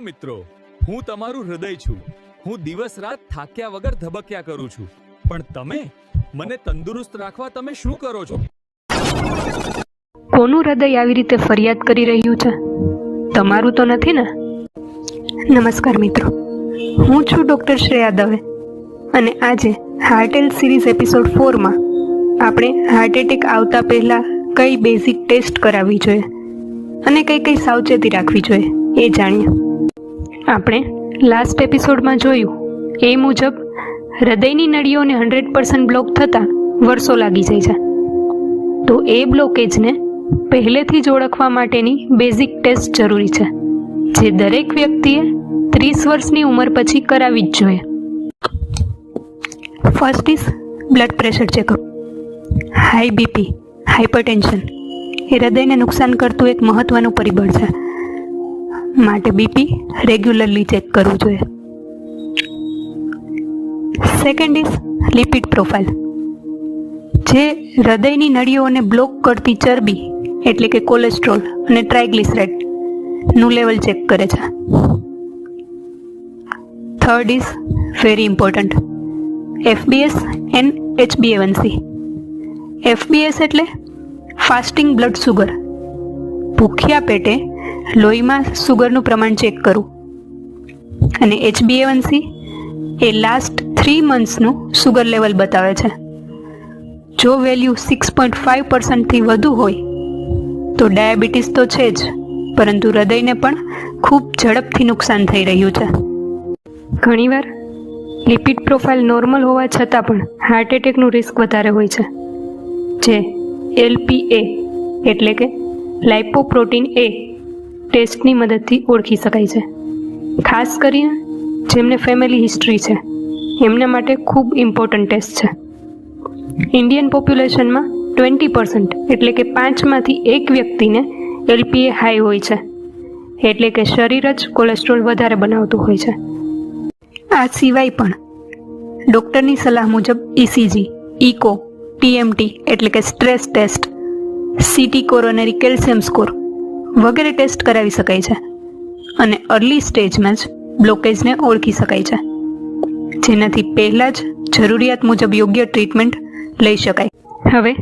મિત્રો, હું તમારું હૃદય છું. હું દિવસ રાત થાક્યા વગર ધબક્યા કરું છું. પણ તમે મને તંદુરસ્ત રાખવા તમે શું કરો છો? કોનું હૃદય આવી રીતે ફરિયાદ કરી રહ્યું છે? તમારું તો નથી ને? નમસ્કાર મિત્રો, હું છું ડૉક્ટર શ્રેયા દવે અને આજે હાર્ટ હેલ્થ સિરીઝ એપિસોડ 4માં આપણે હાર્ટ એટેક આવતા પહેલાં કઈ બેઝિક ટેસ્ટ કરાવવી જોઈએ અને કઈ કઈ સાવચેતી રાખવી જોઈએ એ જાણીએ. આપણે લાસ્ટ એપિસોડમાં જોયું એ મુજબ હૃદયની નળીઓને 100% બ્લોક થતાં વર્ષો લાગી જાય છે. તો એ બ્લોકેજને પહેલેથી જ ઓળખવા માટેની બેઝિક ટેસ્ટ જરૂરી છે, જે દરેક વ્યક્તિએ 30 વર્ષની ઉંમર પછી કરાવવી જ જોઈએ. First is blood pressure checkup. High BP, hypertension એ હૃદયને નુકસાન કરતું એક મહત્વનું પરિબળ છે, માટે બીપી રેગ્યુલરલી ચેક કરવું જોઈએ. સેકન્ડ ઇઝ લિપિડ પ્રોફાઇલ, જે હૃદયની નળીઓને બ્લોક કરતી ચરબી એટલે કે કોલેસ્ટ્રોલ અને ટ્રાઇગ્લિસરાઇડનું લેવલ ચેક કરે છે. Third is very important, FBS and HbA1c. FBS એટલે ફાસ્ટિંગ બ્લડ સુગર. ભૂખ્યા પેટે લોહીમાં સુગરનું પ્રમાણ ચેક કરવું. અને HbA1c એ લાસ્ટ 3 મંથ્સનું સુગર લેવલ બતાવે છે. જો વેલ્યુ 6.5%થી વધુ હોય તો ડાયાબિટીસ તો છે જ, પરંતુ હૃદયને પણ ખૂબ ઝડપથી નુકસાન થઈ રહ્યું છે. ઘણીવાર લિપિડ પ્રોફાઇલ નોર્મલ હોવા છતાં પણ હાર્ટ એટેકનું રિસ્ક વધારે હોય છે, જે LPA એટલે કે લાઇપોપ્રોટીન A ટેસ્ટની મદદથી ઓળખી શકાય છે. ખાસ કરીને જેમને ફેમિલી હિસ્ટ્રી છે એમના માટે ખૂબ ઇમ્પોર્ટન્ટ ટેસ્ટ છે. ઇન્ડિયન પોપ્યુલેશનમાં 20% એટલે કે 5માંથી 1 વ્યક્તિને LPA હાઈ હોય છે, એટલે કે શરીર જ કોલેસ્ટ્રોલ વધારે બનાવતું હોય છે. આ સિવાય પણ ડૉક્ટરની સલાહ મુજબ ECG, ઇકો, TMT એટલે કે stress test, CT coronary calcium score વગેરે ટેસ્ટ કરાવી શકાય છે અને અર્લી સ્ટેજમાં જ બ્લોકેજને ઓળખી શકાય છે, જેનાથી પહેલાં જ જરૂરિયાત મુજબ યોગ્ય ટ્રીટમેન્ટ લઈ શકાય. હવે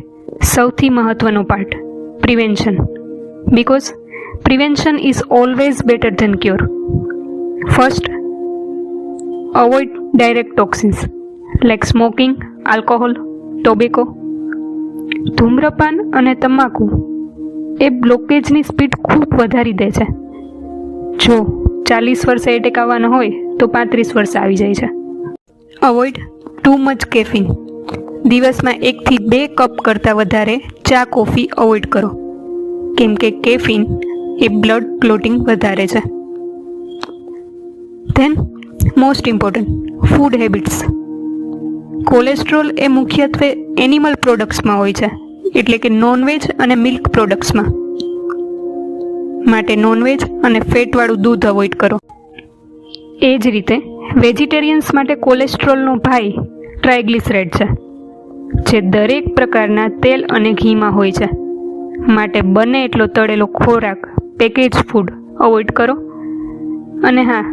સૌથી મહત્ત્વનો part, prevention. Because prevention is always better than cure. First, avoid direct toxins like smoking, alcohol, tobacco. ધૂમ્રપાન અને તમાકુ એ બ્લોકેજની સ્પીડ ખૂબ વધારી દે છે. જો 40 વર્ષે એટેક આવવાનો હોય તો 35 વર્ષે આવી જાય છે. Avoid too much caffeine. દિવસમાં 1 થી 2 કપ કરતાં વધારે ચા કોફી અવોઇડ કરો, કેમ કે કેફીન એ બ્લડ ક્લોટિંગ વધારે છે. Then most important, food habits. Cholesterol એ મુખ્યત્વે એનિમલ પ્રોડક્ટ્સમાં હોય છે, એટલે કે નોનવેજ અને મિલ્ક પ્રોડક્ટ્સમાં. માટે નોનવેજ અને ફેટવાળું દૂધ અવોઇડ કરો. એ જ રીતે વેજીટેરિયન્સ માટે કોલેસ્ટ્રોલનો ભાઈ ટ્રાઇગ્લિસરાઇડ છે, જે દરેક પ્રકારના તેલ અને ઘીમાં હોય છે. માટે બને એટલો તળેલો ખોરાક, પેકેજ ફૂડ અવોઇડ કરો. અને હા,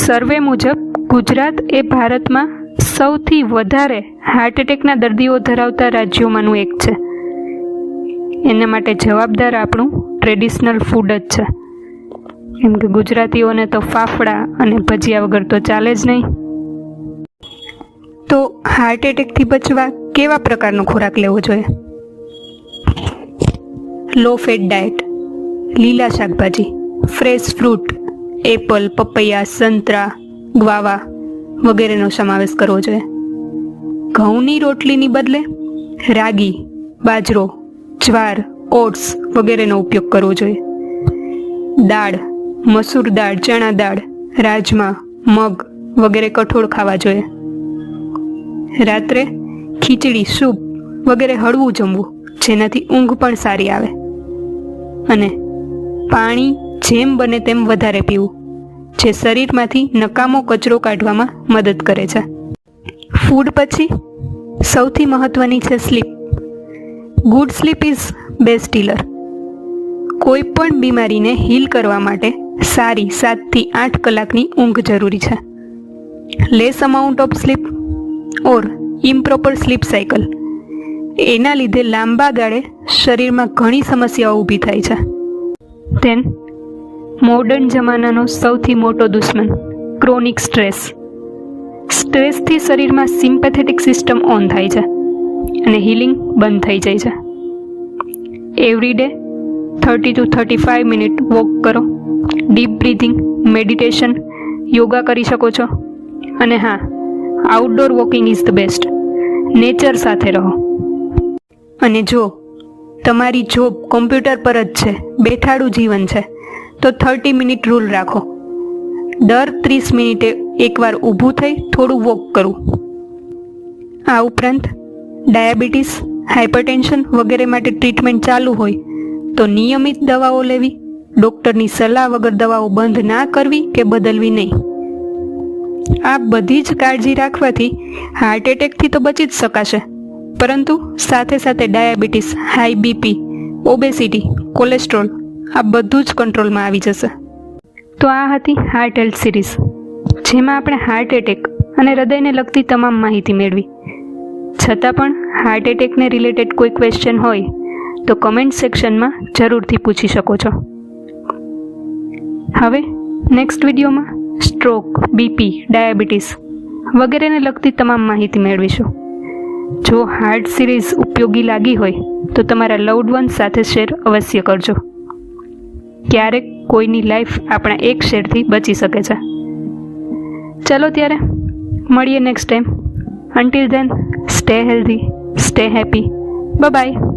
સર્વે મુજબ ગુજરાત એ ભારતમાં સૌથી વધારે હાર્ટ એટેકના દર્દીઓ ધરાવતા રાજ્યોમાંનું એક છે. એના માટે જવાબદાર આપણું ટ્રેડિશનલ ફૂડ જ છે, કેમ કે ગુજરાતીઓને તો ફાફડા અને ભજીયા વગર તો ચાલે જ નહીં. તો હાર્ટ એટેકથી બચવા કેવા પ્રકારનો ખોરાક લેવો જોઈએ? લો ફેટ ડાયટ, લીલા શાકભાજી, ફ્રેશ ફ્રૂટ, એપલ, પપૈયા, સંતરા, ગ્વાવા વગેરેનો સમાવેશ કરવો જોઈએ. ઘઉંની રોટલીની બદલે રાગી, બાજરો, જ્વાર, ઓટ્સ વગેરેનો ઉપયોગ કરવો જોઈએ. દાળ, મસૂર દાળ, ચણા દાળ, રાજમા, મગ વગેરે કઠોળ ખાવા જોઈએ. રાત્રે ખીચડી, સૂપ વગેરે હળવું જમવું, જેનાથી ઊંઘ પણ સારી આવે. અને પાણી જેમ બને તેમ વધારે પીવું, જે શરીરમાંથી નકામો કચરો કાઢવામાં મદદ કરે છે. ફૂડ પછી સૌથી મહત્ત્વની છે sleep. Good sleep is best healer. કોઈ પણ બીમારીને હીલ કરવા માટે સારી 7 થી 8 કલાકની ઊંઘ જરૂરી છે. Less amount of sleep or improper sleep cycle એના લીધે લાંબા ગાળે શરીરમાં ઘણી સમસ્યાઓ ઊભી થાય છે. ધેન મોડર્ન જમાનાનો સૌથી મોટો દુશ્મન ક્રોનિક સ્ટ્રેસ. સ્ટ્રેસથી શરીરમાં સિમ્પેથેટિક સિસ્ટમ ઓન થાય છે અને હીલિંગ બંધ થઈ જાય છે. Every day 30 to 35 minute walk કરો, ડીપ બ્રીથિંગ, મેડિટેશન, યોગા કરી શકો છો. અને હા, outdoor walking is the best. Nature સાથે રહો. અને જો તમારી જોબ કોમ્પ્યુટર પર જ છે, બેઠાડું જીવન છે, તો 30 મિનિટ રૂલ રાખો. દર 30 મિનિટે એકવાર ઊભું થઈ થોડું વોક કરવું. આ ઉપરાંત ડાયાબિટીસ, હાઇપરટેન્શન વગેરે માટે ટ્રીટમેન્ટ ચાલુ હોય તો નિયમિત દવાઓ લેવી, ડૉક્ટરની સલાહ વગર દવાઓ બંધ ના કરવી કે બદલવી નહીં. આ બધી જ કાળજી રાખવાથી હાર્ટ એટેકથી તો બચી જ શકાશે, પરંતુ સાથે સાથે diabetes, high BP, obesity, cholesterol આ બધું જ કંટ્રોલમાં આવી જશે. તો આ હતી હાર્ટ હેલ્થ સિરીઝ, જેમાં આપણે હાર્ટ એટેક અને હૃદયને લગતી તમામ માહિતી મેળવી. છતાં પણ હાર્ટ એટેકને રિલેટેડ કોઈ ક્વેશ્ચન હોય તો કમેન્ટ સેક્શનમાં જરૂરથી પૂછી શકો છો. હવે નેક્સ્ટ વિડીયોમાં સ્ટ્રોક, બીપી, ડાયાબિટીસ વગેરેને લગતી તમામ માહિતી મેળવીશું. જો હાર્ટ સિરીઝ ઉપયોગી લાગી હોય તો તમારા લવ્ડ વન્સ સાથે શેર અવશ્ય કરજો. ક્યારેક કોઈની લાઈફ આપણા એક શેરથી બચી શકે છે. ચલો ત્યારે મળીએ next time. Until then, stay healthy, stay happy. Bye bye.